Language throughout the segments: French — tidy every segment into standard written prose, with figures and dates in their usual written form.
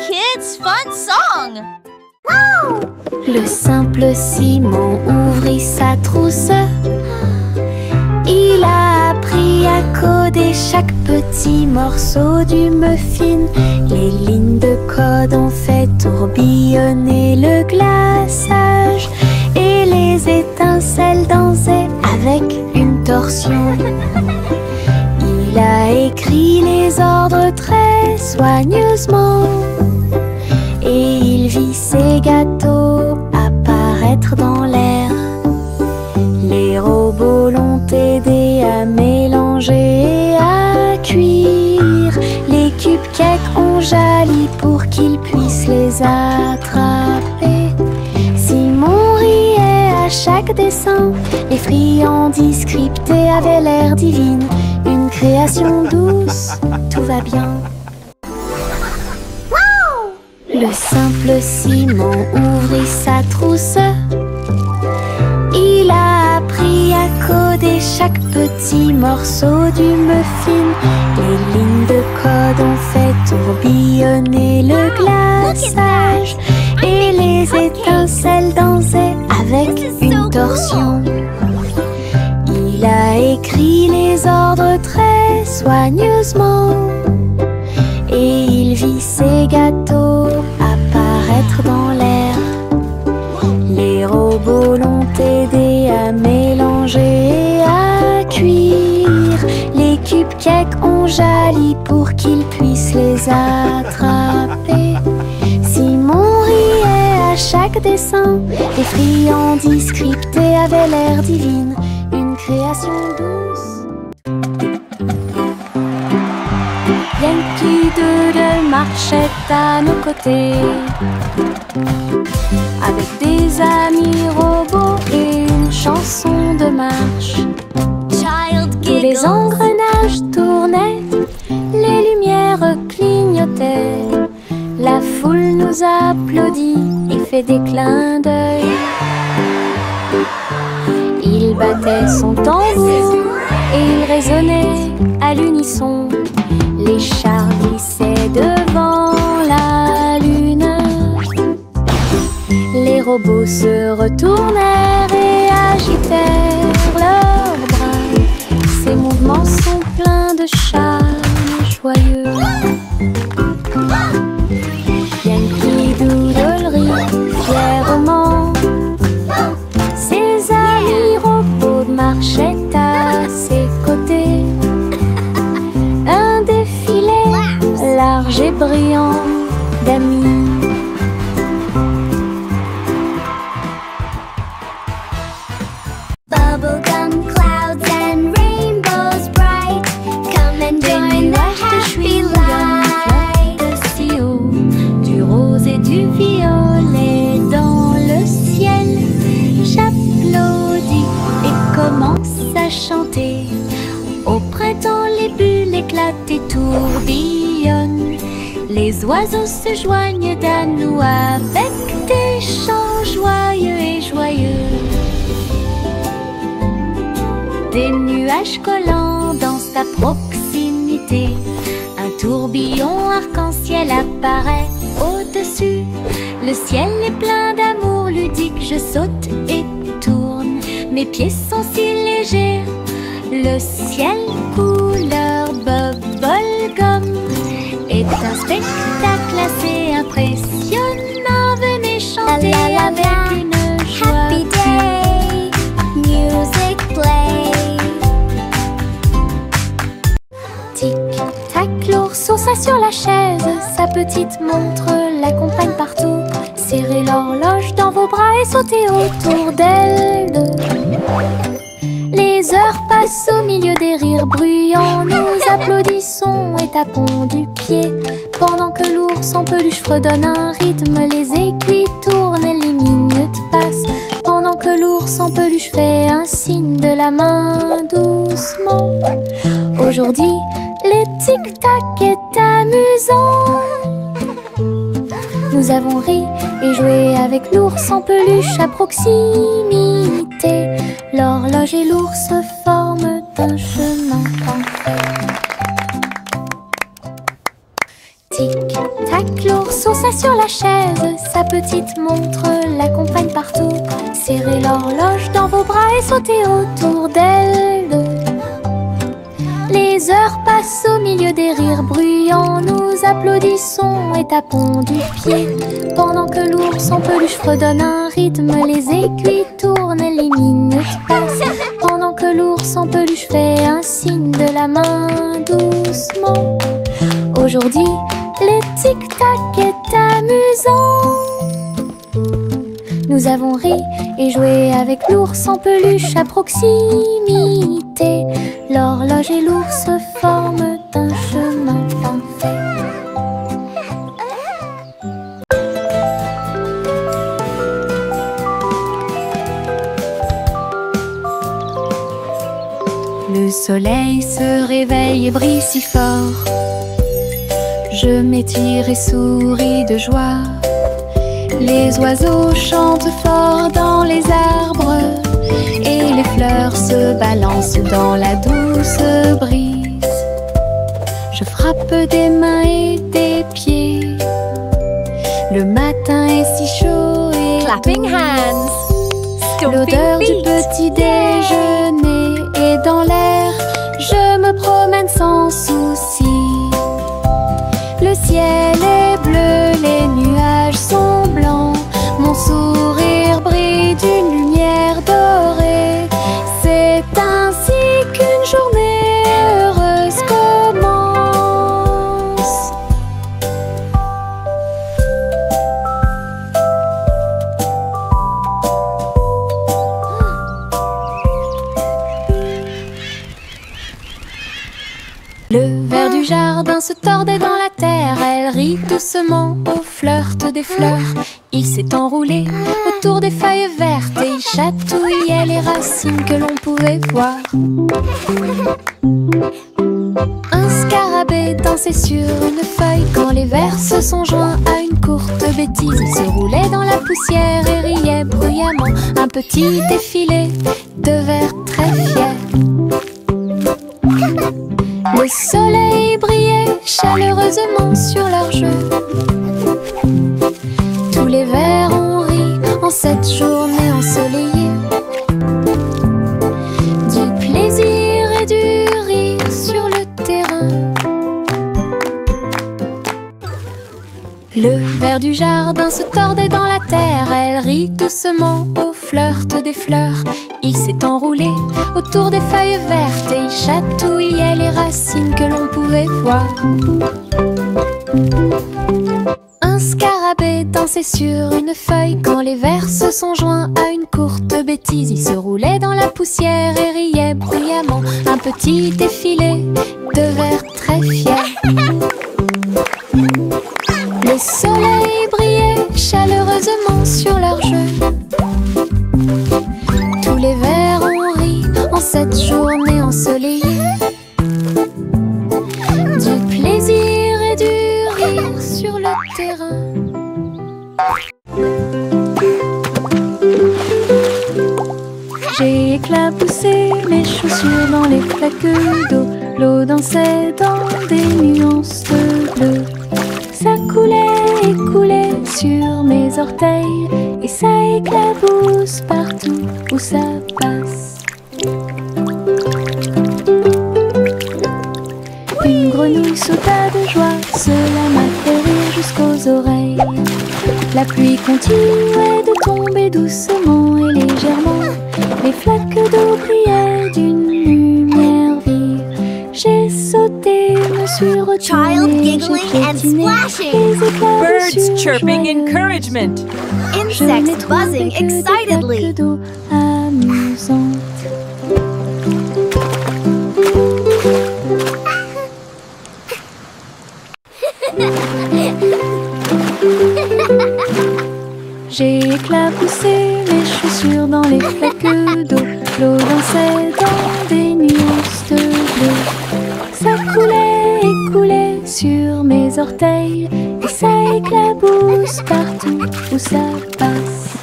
kids' fun song. Le simple Simon ouvrit sa trousse. Il a appris à coder chaque petit morceau du muffin. Les lignes de code ont fait tourbillonner le glaçage et les étincelles dansaient avec une torsion. Il a écrit les ordres très soigneusement et il vit ses gâteaux apparaître dans l'air. Les robots l'ont aidé à mélanger et à cuire. Les cupcakes ont jali pour qu'il puisse les attraper. Simon riait à chaque dessin. Les friandises scriptées avaient l'air divines. Une création douce, tout va bien. Le simple Simon ouvrit sa trousse. Il a appris à coder chaque petit morceau du muffin. Les lignes de code ont fait tourbillonner le glaçage et les étincelles dansaient avec une torsion. Il a écrit les ordres très soigneusement et il vit ses gâteaux apparaître dans l'air. Les robots l'ont aidé à mélanger et à cuire. Les cupcakes ont jali pour qu'il puisse les attraper. Simon riait à chaque dessin. Les friandises scriptées avaient l'air divines. Une création douce. Yankee Doodle marchait à nos côtés, avec des amis robots et une chanson de marche. Tous les engrenages tournaient, les lumières clignotaient. La foule nous applaudit et fait des clins d'œil. Il battait son tambour et il résonnait à l'unisson. Les chars glissaient devant la lune. Les robots se retournèrent et agitèrent leurs bras. Ces mouvements sont pleins de charme joyeux. Yankee Doodle rit fièrement. Ses amis robots marchaient à ses côtés. Un défilé large et brillant d'amis. Bubblegum clouds and rainbows bright. Come and join the happy light. Si haut, du rose et du violet dans le ciel. J'applaudis et commence à chanter. Au printemps, les bulles éclatent et tourbillonnent. Les oiseaux se joignent à nous avec des chants joyeux et joyeux. Des nuages collants dansent à proximité. Un tourbillon arc-en-ciel apparaît au-dessus. Le ciel est plein d'amour ludique. Je saute et tourne. Mes pieds sont si légers. Le ciel couleur bubblegum est un spectacle assez impressionnant. Venez chanter avec une joie. Happy day, music play. Tic-tac, l'ours sauta sur la chaise. Sa petite montre l'accompagne partout. Serrez l'horloge dans vos bras et sautez autour d'elle. Les heures passent au milieu des rires bruyants. Nous applaudissons et tapons du pied. Pendant que l'ours en peluche fredonne un rythme, les aiguilles tournent et les minutes passent. Pendant que l'ours en peluche fait un signe de la main doucement. Aujourd'hui, le tic-tac est amusant. Nous avons ri et joué avec l'ours en peluche à proximité. L'horloge et l'ours forment un chemin parfait. Tic-tac, l'ours sauta sur la chaise. Sa petite montre l'accompagne partout. Serrez l'horloge dans vos bras et sautez autour d'elle deux. Les heures passent au milieu des rires bruyants. Nous applaudissons et tapons du pied. Pendant que l'ours en peluche fredonne un rythme, les aiguilles tournent, les minutes passent. Pendant que l'ours en peluche fait un signe de la main doucement. Aujourd'hui, le tic-tac est amusant. Nous avons ri et joué avec l'ours en peluche à proximité. L'horloge et l'ours forment un chemin parfait. Le soleil se réveille et brille si fort. Je m'étire et souris de joie. Les oiseaux chantent fort dans les arbres et les fleurs se balancent dans la douce brise. Je frappe des mains et des pieds. Le matin est si chaud et Clapping hands. l'odeur du Stomping feet. petit déjeuner est dans l'air. Je me promène sans souci. Le ciel est bleu, les nuages sont blancs. Mon sourire brille d'une lumière dorée. C'est ainsi qu'une journée heureuse commence. Le ver du jardin se tordait dans la terre. Elle rit doucement au flirt des fleurs. Il s'est enroulé autour des feuilles vertes et il chatouillait les racines que l'on pouvait voir. Un scarabée dansait sur une feuille quand les vers se sont joints à une courte bêtise. Il se roulait dans la poussière et riait bruyamment. Un petit défilé de vers très fiers. Le soleil brillait chaleureusement sur leur jeu. Tous les vers ont ri en cette journée ensoleillée. Du plaisir et du rire sur le terrain. Le ver du jardin se tordait dans la terre. Elle rit doucement au flirt des fleurs. Il s'est enroulé autour des feuilles vertes et il chatouillait les racines que l'on pouvait voir. Un scarabée dansait sur une feuille quand les vers se sont joints à une courte bêtise. Il se roulait dans la poussière et riait bruyamment. Un petit défilé de vers très fiers. Le soleil brillait chaleureusement sur leur jeu. Tous les vers ont ri en cette journée ensoleillée. Du plaisir et du rire sur le terrain. J'ai éclaboussé mes chaussures dans les flaques d'eau. L'eau dansait dans des nuances de bleu. Ça coulait et coulait sur mes orteils et ça éclabousse partout où ça passe. Une grenouille sauta de joie, cela m'a fait rire jusqu'aux oreilles. La pluie continuait de tomber doucement et légèrement. Les flaques d'eau brillaient d'une lumière vive. J'ai sauté, me suis retournée, Child giggling j'ai and piétiné splashing. les éclats de Birds sueur chirping joyeux. encouragement. Je n'ai Insects trouvé buzzing que des excitedly. flaques d'eau amusantes. J'ai éclaboussé mes chaussures dans les flaques d'eau. L'eau dansait dans des nuances de bleu. Ça coulait et coulait sur mes orteils et ça éclabousse partout où ça passe.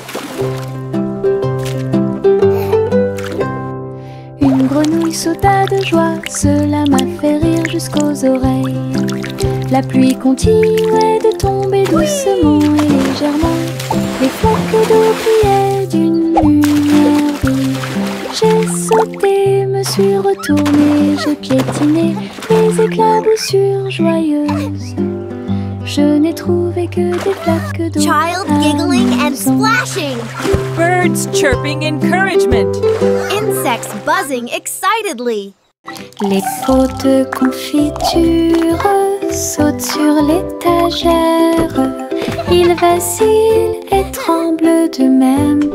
Une grenouille sauta de joie, cela m'a fait rire jusqu'aux oreilles. La pluie continuait de tomber doucement et légèrement. Les flaques d'eau brillaient d'une lumière vive. J'ai sauté, me suis retournée, j'ai piétiné les éclaboussures joyeuses. Je n'ai trouvé que des flaques d'eau. Child giggling and splashing. Birds chirping encouragement. Insects buzzing excitedly. Les pots de confiture sautent sur l'étagère. Ils vacillent et tremblent d'eux-mêmes.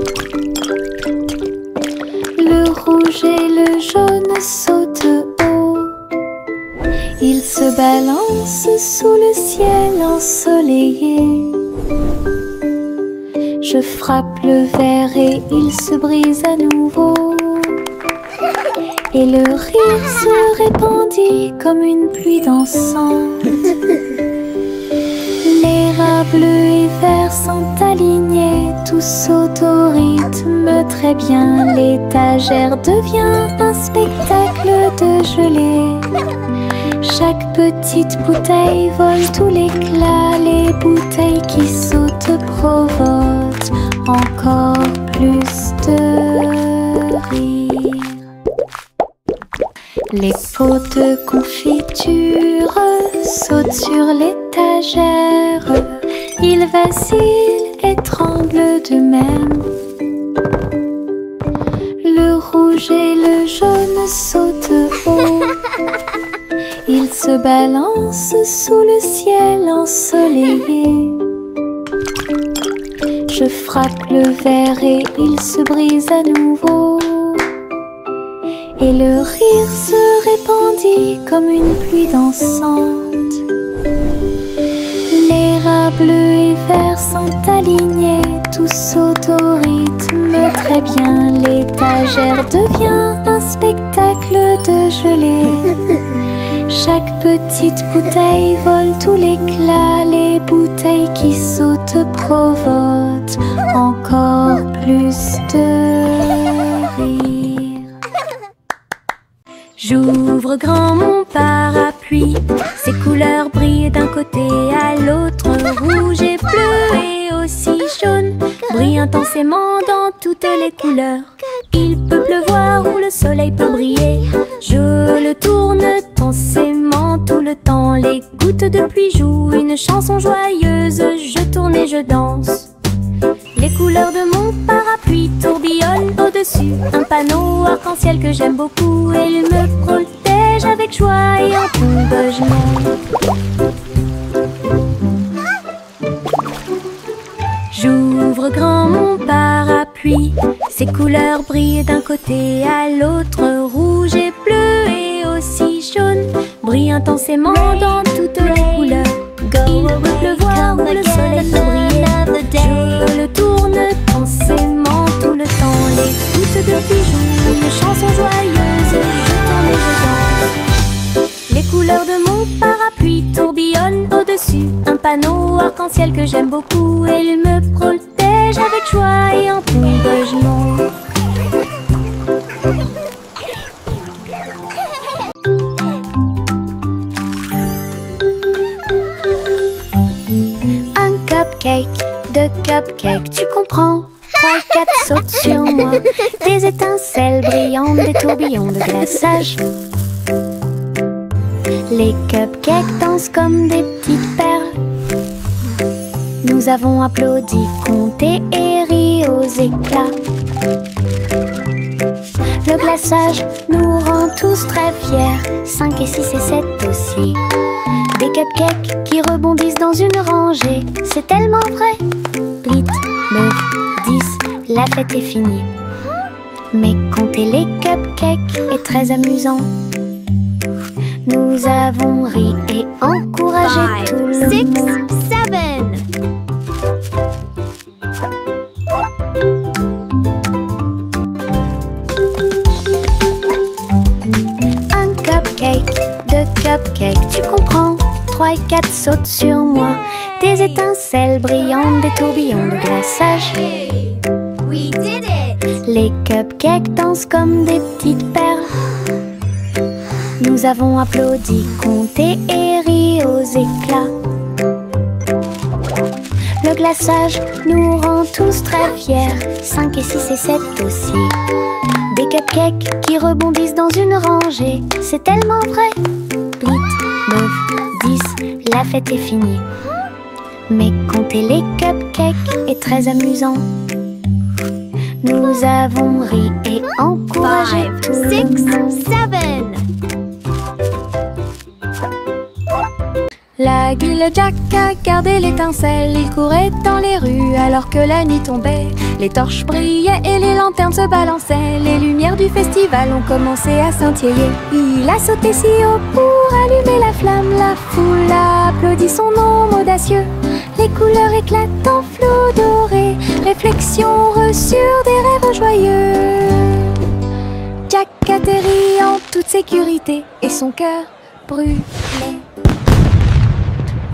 Le rouge et le jaune sautent haut. Ils se balancent sous le ciel ensoleillé. Je frappe le verre et il se brise à nouveau. Et le rire se répandit comme une pluie dansante. Les rats bleus et verts sont alignés, tous sautent au rythme très bien. L'étagère devient un spectacle de gelée. Chaque petite bouteille vole tout l'éclat. Les bouteilles qui sautent provoquent encore plus de rire. Les pots de confiture sautent sur l'étagère. Ils vacillent et tremblent d'eux-mêmes. Le rouge et le jaune sautent haut. Ils se balancent sous le ciel ensoleillé. Je frappe le verre et il se brise à nouveau. Et le rire se répandit comme une pluie dansante. Les rats bleus et verts sont alignés, tous sautent au rythme très bien. L'étagère devient un spectacle de gelée. Chaque petite bouteille vole tout l'éclat. Les bouteilles qui sautent provoquent encore plus de rire. J'ouvre grand mon parapluie. Ses couleurs brillent d'un côté à l'autre. Rouge et bleu et aussi jaune brillent intensément dans toutes les couleurs. Il peut pleuvoir ou le soleil peut briller. Je le tourne intensément tout le temps. Les gouttes de pluie jouent une chanson joyeuse. Je tourne et je danse. Les couleurs de mon parapluie tourbillonnent au-dessus. Un panneau arc-en-ciel que j'aime beaucoup. Et il me protège avec joie et encouragement. J'ouvre grand mon parapluie. Ses couleurs brillent d'un côté à l'autre. Rouge et bleu et aussi jaune brillent intensément dans toutes les couleurs. Il peut pleuvoir ou le soleil peut briller. Je le tourne intensément tout le temps. Les gouttes de pluie jouent une chanson joyeuse. Je tourne et je danse. Les couleurs de mon parapluie tourbillonnent au-dessus. Un panneau arc-en-ciel que j'aime beaucoup. Et il me protège avec joie et encouragement. Un cupcake, deux cupcakes, tu comprends? 3 et 4 sautent sur moi. Des étincelles brillantes, des tourbillons de glaçage. Les cupcakes dansent comme des petites perles. Nous avons applaudi, compté et ri aux éclats. Le glaçage nous rend tous très fiers. 5 et 6 et 7 aussi. Des cupcakes qui rebondissent dans une rangée. C'est tellement vrai. 8, 9, 10, la fête est finie. Mais compter les cupcakes est très amusant. Nous avons ri et encouragé tout le 6, monde. 7. Un cupcake, deux cupcakes, tu comprends? 3 et 4 sautent sur moi. Des étincelles brillantes, des tourbillons de glaçage. We did it! Les cupcakes dansent comme des petites perles. Nous avons applaudi, compté et ri aux éclats. glaçage nous rend tous très fiers. 5 et 6 et 7 aussi. Des cupcakes qui rebondissent dans une rangée, c'est tellement vrai. 8, 9, 10, la fête est finie. Mais compter les cupcakes est très amusant. Nous avons ri et encouragé tout le monde. 6, 7. La guilde Jack a gardé l'étincelle. Il courait dans les rues alors que la nuit tombait. Les torches brillaient et les lanternes se balançaient. Les lumières du festival ont commencé à scintiller. Il a sauté si haut pour allumer la flamme. La foule a applaudi son nom audacieux. Les couleurs éclatent en flot doré. Réflexion reçue des rêves joyeux. Jack atterrit en toute sécurité et son cœur brûlait.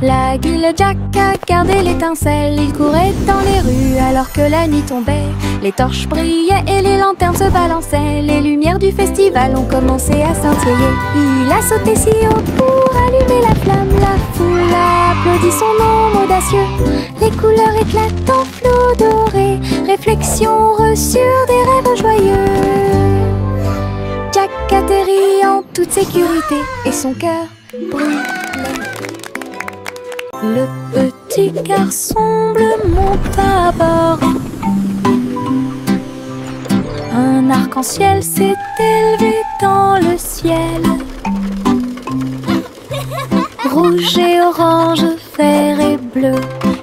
La guilde Jack a gardé l'étincelle. Il courait dans les rues alors que la nuit tombait. Les torches brillaient et les lanternes se balançaient. Les lumières du festival ont commencé à scintiller. Il a sauté si haut pour allumer la flamme. La foule a applaudi son nom audacieux. Les couleurs éclatent en flot doré. Réflexion reçue des rêves joyeux. Jack atterrit en toute sécurité et son cœur brûlait. Le petit garçon bleu monte à bord. Un arc-en-ciel s'est élevé dans le ciel. Rouge et orange, vert et bleu.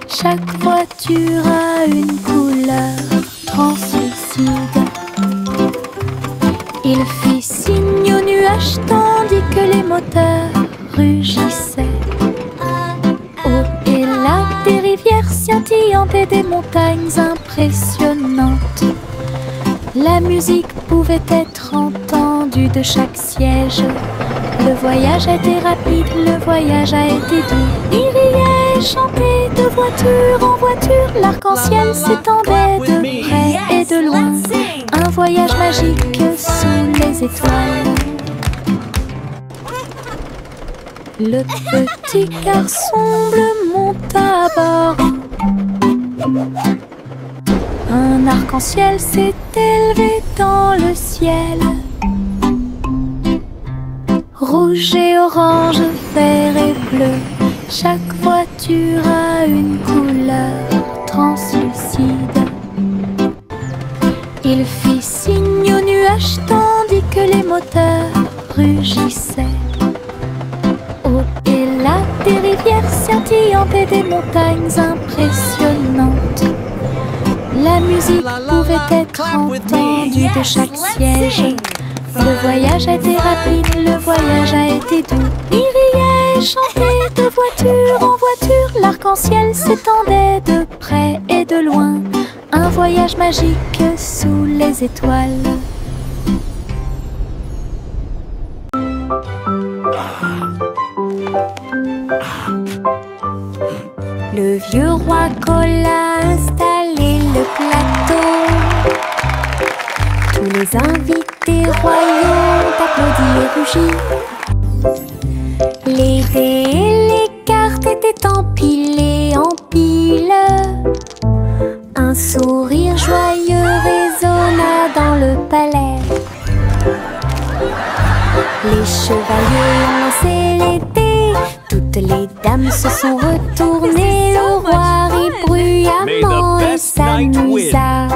Chaque voiture a une couleur translucide. Il fit signe aux nuages tandis que les moteurs rugissaient. Et là, des rivières scintillantes et des montagnes impressionnantes. La musique pouvait être entendue de chaque siège. Le voyage a été rapide, le voyage a été doux. Il riait et chantait de voiture en voiture. L'arc-en-ciel s'étendait de près et de loin. Un voyage magique sous les étoiles. Le petit garçon bleu monte à bord. Un arc-en-ciel s'est élevé dans le ciel. Rouge et orange, vert et bleu. Chaque voiture a une couleur translucide. Il fit signe aux nuages tandis que les moteurs rugissaient. Et là, des rivières scintillantes et des montagnes impressionnantes. La musique pouvait être entendue de chaque siège. Le voyage a été rapide, le voyage a été doux. Il riait et chantait de voiture en voiture. L'arc-en-ciel s'étendait de près et de loin. Un voyage magique sous les étoiles. Le vieux roi Cole a installé le plateau. Tous les invités royaux ont applaudi et rugi. Les dés et les cartes étaient empilés en piles. Un sourire joyeux résonna dans le palais. Les chevaliers ont lancé les dés. Toutes les dames se sont retournées. Le roi rit bruyamment et s'amusa.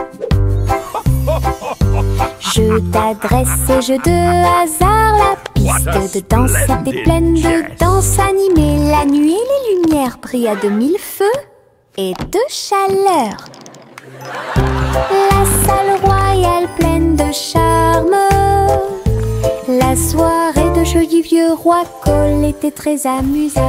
Jeu d'adresse et jeu de hasard. La piste de danse était pleine de danse animée. La nuit et les lumières brillaient à de mille feux et de chaleur. La salle royale pleine de charme. La soirée de jeu du vieux roi Cole était très amusante.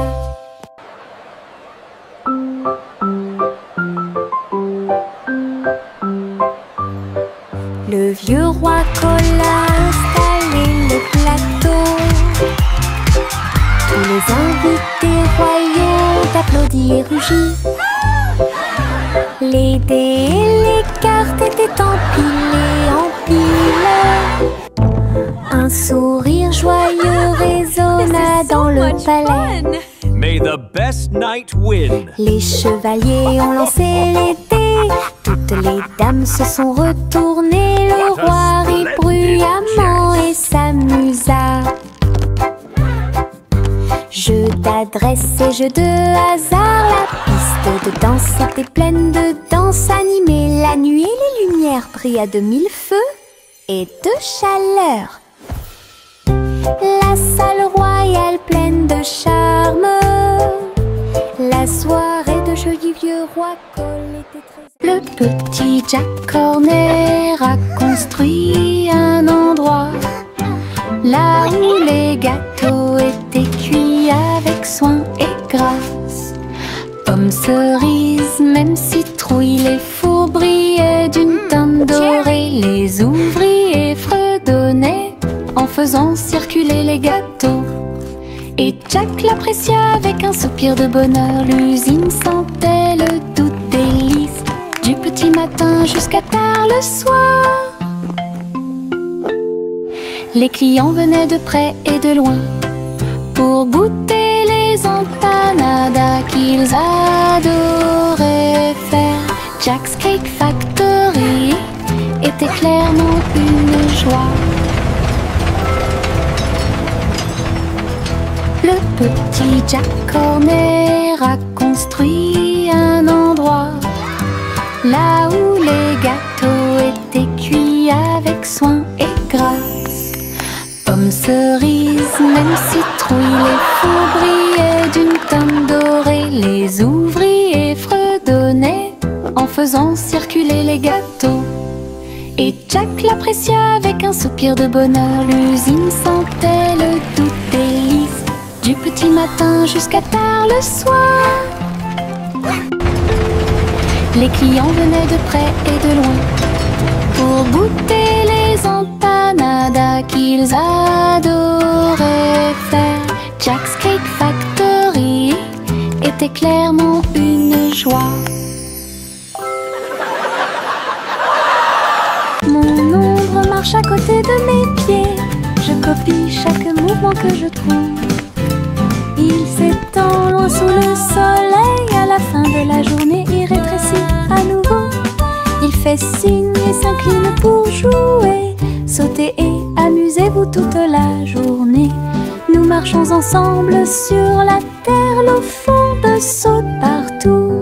Le vieux roi Cole a installé le plateau. Tous les invités royaux ont applaudi et rugi. Les dés et les cartes étaient empilés en piles. Un sourire joyeux résonna dans le palais. May the best knight win. Les chevaliers ont lancé les dés, toutes les dames se sont retournées. Le roi rit bruyamment et s'amusa. Jeu d'adresse et jeu de hasard, la piste de danse était pleine de danse animée. La nuit et les lumières brillaient de mille feux et de chaleur. La salle royale pleine de charme, la soirée de jeu du vieux roi Cole était très... Le petit Jack Horner a construit un endroit là où les gâteaux étaient cuits avec soin et grâce. Pommes, cerises, même citrouilles, les fours brillaient d'une teinte dorée. Les ouvriers fredonnaient en faisant circuler les gâteaux. Et Jack l'apprécia avec un soupir de bonheur. L'usine sentait le doux délice du petit matin jusqu'à tard le soir. Les clients venaient de près et de loin pour goûter les empanadas qu'ils adoraient faire. Jack's Cake Factory était clairement une joie. Le petit Jack Horner a construit un endroit là où les gâteaux étaient cuits avec soin et grâce. Pommes, cerises, même citrouilles, les fours brillaient d'une teinte dorée. Les ouvriers fredonnaient en faisant circuler les gâteaux. Et Jack l'apprécia avec un soupir de bonheur. L'usine sentait le doux délice du petit matin jusqu'à tard le soir. Les clients venaient de près et de loin pour goûter les empanadas qu'ils adoraient faire. Jack's Cake Factory était clairement une joie. Mon ombre marche à côté de mes pieds, je copie chaque mouvement que je trouve. Il s'étend loin sous le soleil, à la fin de la journée il rétrécit à nouveau. Il fait signe et s'incline pour jouer, sautez et amusez-vous toute la journée. Nous marchons ensemble sur la terre, l'eau fonde saute partout.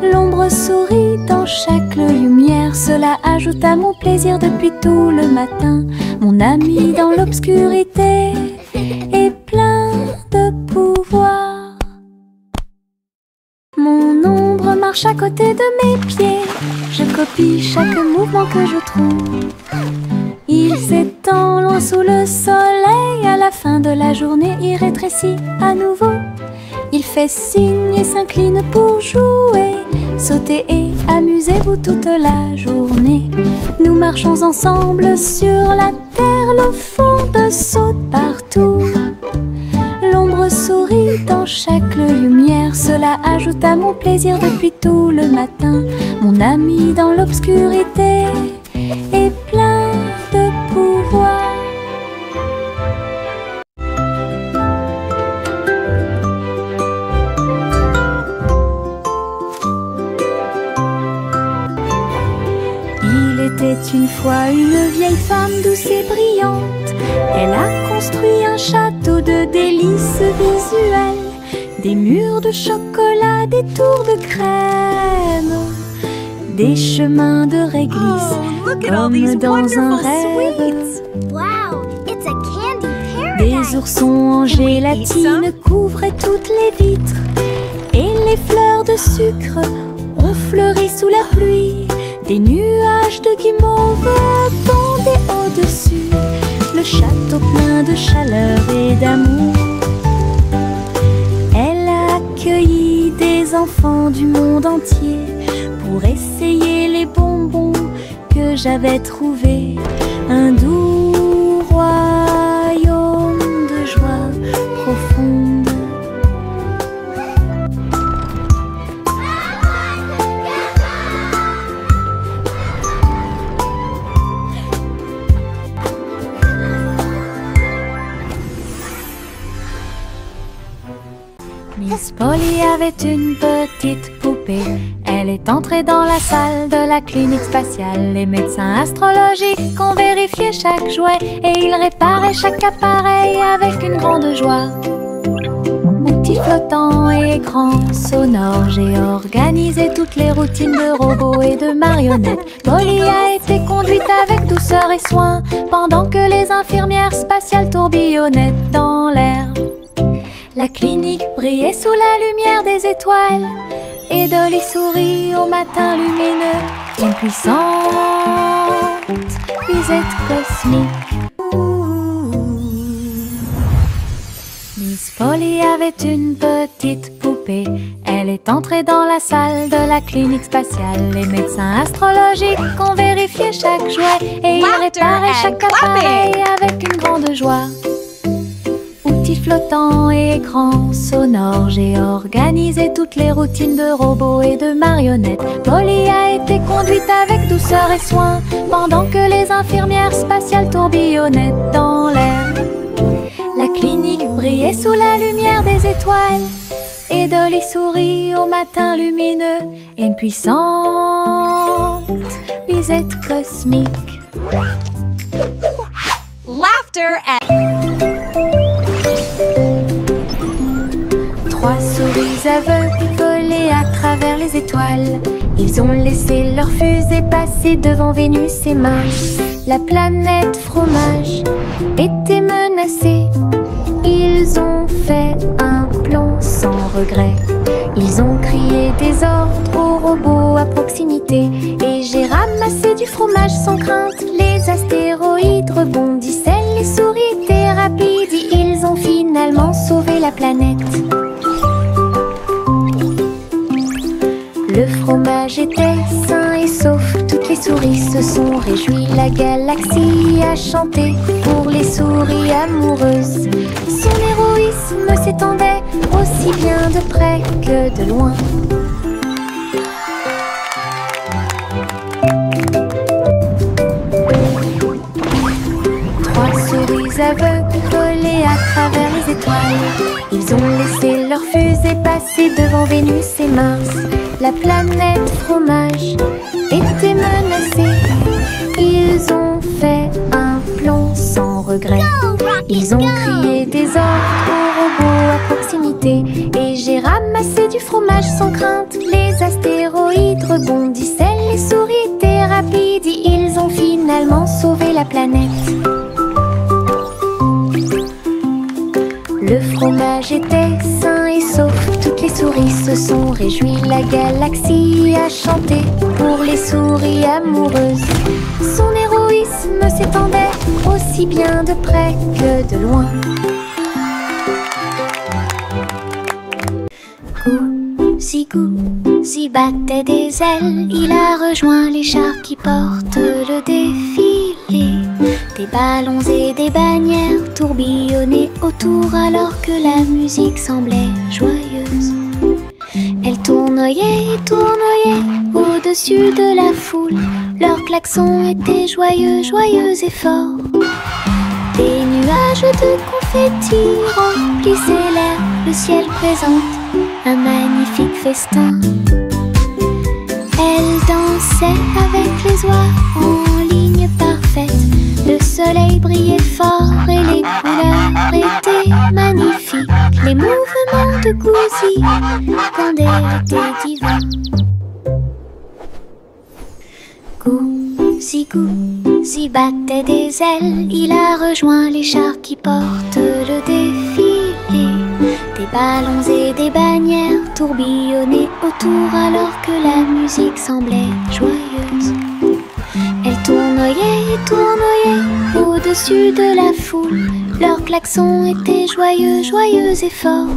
L'ombre sourit dans chaque lumière, cela ajoute à mon plaisir depuis tout le matin. Mon ami dans l'obscurité est plein de pouvoir. Mon ombre marche à côté de mes pieds, je copie chaque mouvement que je trouve. Il s'étend loin sous le soleil, à la fin de la journée il rétrécit à nouveau. Il fait signe et s'incline pour jouer, sautez et amusez-vous toute la journée. Nous marchons ensemble sur la terre, l'eau fonde saute partout. L'ombre sourit dans chaque lumière, cela ajoute à mon plaisir depuis tout le matin. Mon ami dans l'obscurité est plein de pouvoir. Il était une fois une vieille femme douce et brillante. Elle a construit un château de délices visuelles, des murs de chocolat, des tours de crème, des chemins de réglisse comme dans un rêve. Wow, it's a candy paradise. Des oursons en gélatine couvraient toutes les vitres, et les fleurs de sucre ont fleuri sous la pluie. Des nuages de guimauve pendaient au-dessus, le château plein de chaleur et d'amour. Elle a accueilli des enfants du monde entier pour essayer les bonbons que j'avais trouvés. Un doux royaume de joie profonde. Miss Polly avait une petite poupée. Elle est entrée dans la salle de la clinique spatiale. Les médecins astrologiques ont vérifié chaque jouet et ils réparaient chaque appareil avec une grande joie. Outils flottants et écrans sonores, j'ai organisé toutes les routines de robots et de marionnettes. Polly a été conduite avec douceur et soin pendant que les infirmières spatiales tourbillonnaient dans l'air. La clinique brillait sous la lumière des étoiles et Dolly sourit au matin lumineux. Une puissante visite cosmique. Miss Polly avait une petite poupée. Elle est entrée dans la salle de la clinique spatiale. Les médecins astrologiques ont vérifié chaque jouet et ils réparaient chaque appareil avec une grande joie. Outils flottants et écrans sonores, j'ai organisé toutes les routines de robots et de marionnettes. Polly a été conduite avec douceur et soin pendant que les infirmières spatiales tourbillonnaient dans l'air. La clinique brillait sous la lumière des étoiles et Dolly sourit au matin lumineux. Une puissante visite cosmique. Laughter and... Trois souris aveugles volaient à travers les étoiles. Ils ont laissé leur fusée passer devant Vénus et Mars. La planète fromage était menacée. Ils ont fait un plan sans regret. Ils ont crié des ordres aux robots à proximité. Et j'ai ramassé du fromage sans crainte. Les astéroïdes rebondissaient, les souris étaient rapides. Ils ont finalement sauvé la planète. Le fromage était sain et sauf, toutes les souris se sont réjouies. La galaxie a chanté pour les souris amoureuses. Son héroïsme s'étendait aussi bien de près que de loin. Trois souris aveugles volaient à travers les étoiles. Ils ont laissé leur fusée passer devant Vénus et Mars. La planète fromage était menacée. Ils ont fait un plan sans regret. Ils ont crié des ordres aux robots à proximité. Et j'ai ramassé du fromage sans crainte. Les astéroïdes rebondissaient, les souris étaient rapides. Ils ont finalement sauvé la planète. Le fromage était sain et sauf, toutes les souris se sont réjouies. La galaxie a chanté pour les souris amoureuses. Son héroïsme s'étendait aussi bien de près que de loin. Gousi battait des ailes, il a rejoint les chars qui portent le défilé. Des ballons et des bannières tourbillonnaient autour alors que la musique semblait joyeuse. Elle tournoyait et tournoyait au-dessus de la foule. Leurs klaxons étaient joyeux, joyeux et forts. Des nuages de confettis remplissaient l'air. Le ciel présente un magnifique festin. Elle dansait avec les oies en ligne parfaite. Le soleil brillait fort et les couleurs étaient magnifiques. Les mouvements de Gousi quand elle était divin. Gousi battait des ailes, il a rejoint les chars qui portent le défilé. Des ballons et des bannières tourbillonnaient autour alors que la musique semblait joyeuse. Elle tournoyait et tournoyait au-dessus de la foule. Leurs klaxons étaient joyeux, joyeux et forts.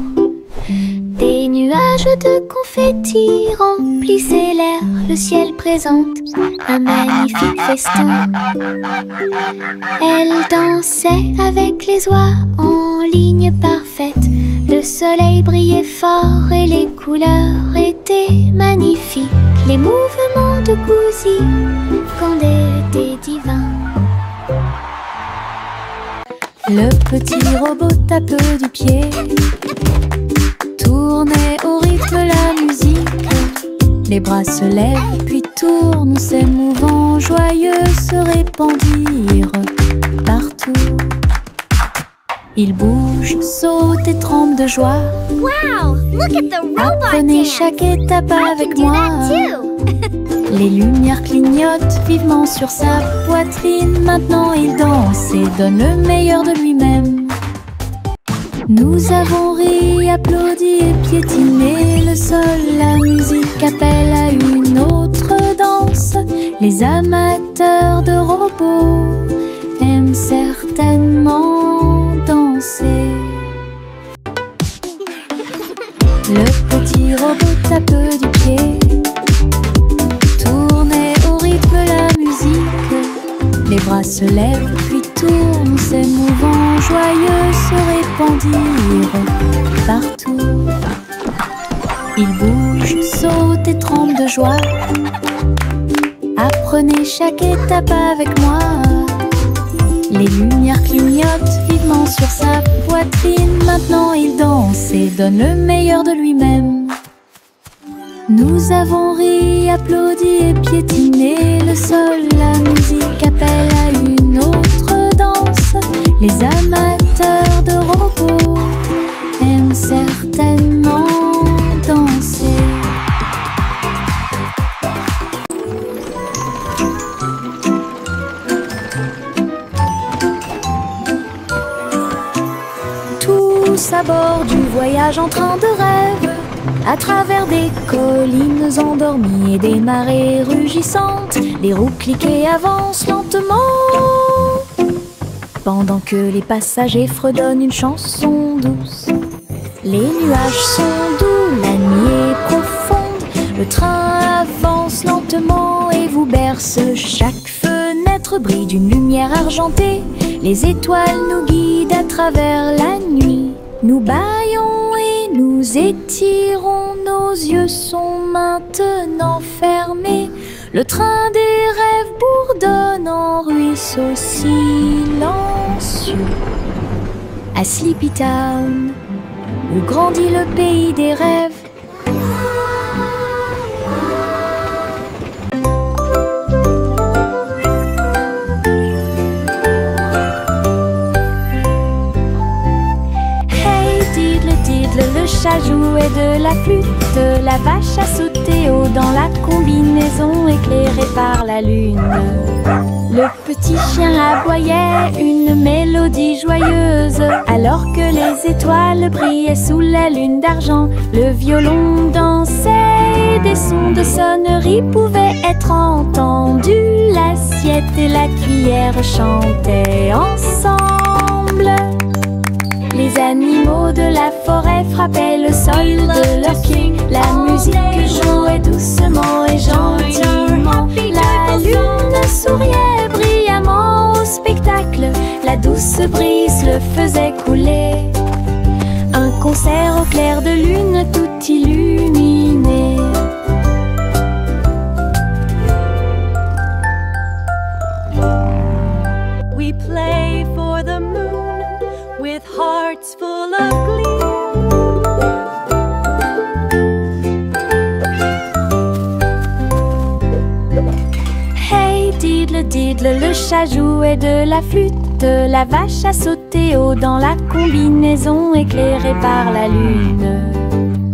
Des nuages de confettis remplissaient l'air. Le ciel présente un magnifique festin. Elle dansait avec les oies en ligne parfaite. Le soleil brillait fort et les couleurs étaient magnifiques. Les mouvements de Gousi quand elle était divin. Le petit robot tape du pied, tourne Les bras se lèvent puis tournent, ces mouvements joyeux se répandirent partout. Ils bougent, sautent et tremblent de joie. Wow! Look at the robot Apprenez dance! chaque étape I avec can do moi. that too! Les lumières clignotent vivement sur sa poitrine. Maintenant il danse et donne le meilleur de lui-même. Nous avons ri, applaudi et piétiné le sol. La musique appelle à une autre danse. Les amateurs de robots aiment certainement danser. Le petit robot tape du pied, tournait au rythme la musique. Les bras se lèvent puis tournent, ces mouvements joyeux se répandirent partout. Ils bougent, sautent et tremblent de joie. Apprenez chaque étape avec moi. Les lumières clignotent vivement sur sa poitrine. Maintenant il danse et donne le meilleur de lui-même. Nous avons ri, applaudi et piétiné le sol. La musique appelle à une autre danse. Les amateurs de robots aiment certainement danser. Tous à bord du voyage en train de rêve, à travers des collines endormies et des marées rugissantes, les roues cliquent et avancent lentement, pendant que les passagers fredonnent une chanson douce. Les nuages sont doux, la nuit est profonde, le train avance lentement et vous berce. Chaque fenêtre brille d'une lumière argentée, les étoiles nous guident à travers la nuit. Nous bâillons et nous étirons, nos yeux sont maintenant fermés. Le train des rêves bourdonne en ruisseau silencieux. À Sleepy Town, où grandit le pays des rêves. Le chat jouait de la flûte, la vache a sauté haut dans la combinaison éclairée par la lune. Le petit chien aboyait une mélodie joyeuse, alors que les étoiles brillaient sous la lune d'argent. Le violon dansait, des sons de sonnerie pouvaient être entendus. L'assiette et la cuillère chantaient ensemble. Les animaux de la forêt frappaient le sol de leurs pieds. La musique jouait doucement et gentiment. La lune souriait brillamment au spectacle. La douce brise le faisait couler. Un concert au clair de lune tout illuminé. We play for the moon with hearts full of glee. Hey diddle diddle, le chat jouait de la flûte. La vache a sauté haut dans la combinaison éclairée par la lune.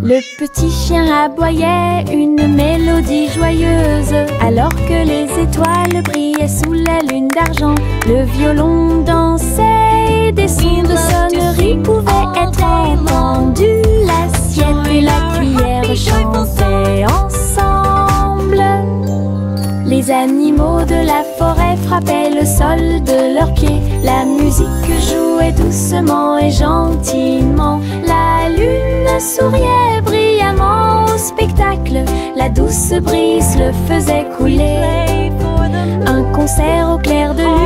Le petit chien aboyait une mélodie joyeuse, alors que les étoiles brillaient sous la lune d'argent. Le violon dansait, des sons de sonnerie pouvaient être entendus. L'assiette et la cuillère chantaient ensemble. Les animaux de la forêt frappaient le sol de leurs pieds. La musique jouait doucement et gentiment. La lune souriait brillamment au spectacle. La douce brise le faisait couler. Un concert au clair de lune